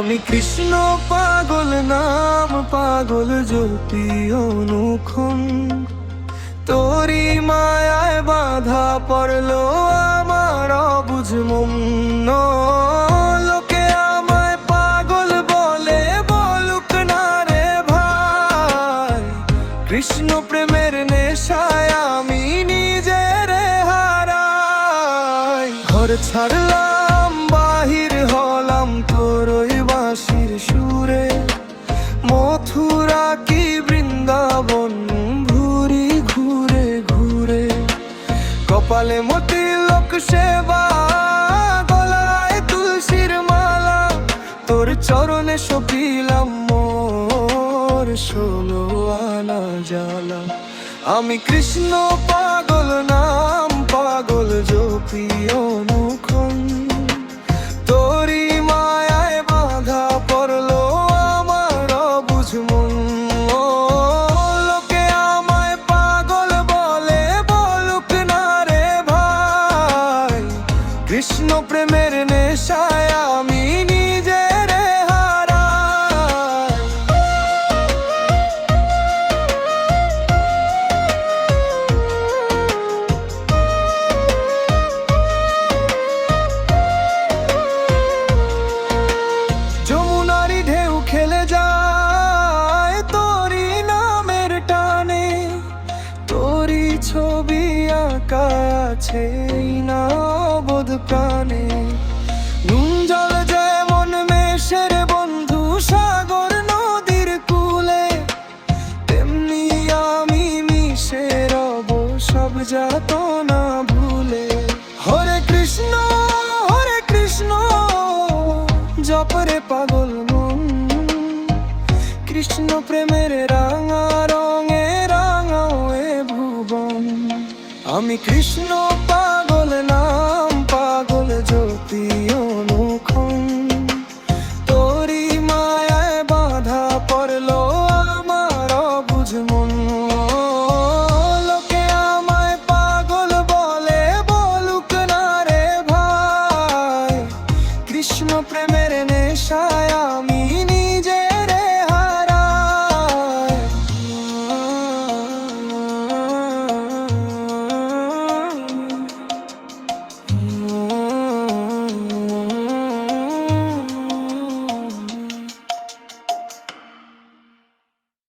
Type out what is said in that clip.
আমি কৃষ্ণ পাগল, নাম পাগল জ্যোতি অনুক্ষণ। তোরি মায়ায় বাধা পড়লো আমার অবুঝ মন। লোকে আমায় পাগল বলে, বলুক না রে ভাই। কৃষ্ণ প্রেমের নেশায় আমি নিজের হারাই। ঘর ছাড়লাম, বাহির হলাম তোর ওই বাঁশির সুরে। মথুরা কি বৃন্দাবন ঘুরি ঘুরে ঘুরে। কপালে মতি লোক সেবা, গলায় তুলসীর মালা। তোর চরণে সপিলাম মোর 16 আনা জ্বালা। আমি কৃষ্ণ পাগল, নাম পাগল জপি অনুক্ষণ। তোরি মায়ায় বাধা পড়লো আমার অবুঝ মন। লোকে আমায় পাগল বলে, বলুক না রে ভাই। কৃষ্ণ প্রেমের নেশায় আমি নিজের হারাই। যমুনারি ঢেউ খেলে যায় তোরি নামের টানে। তোরি ছবি আঁকা আছে না অবোধ প্রাণে। নুন জল যেমন মেশের বন্ধু সাগর নদীর কূলে, তেমনি আমি মিশে রব সব যাত না ভুলে। হরে কৃষ্ণ জপরে পাগল মন। কৃষ্ণ প্রেমের রাঙা রঙে রাঙাও এ ভুবন। আমি কৃষ্ণ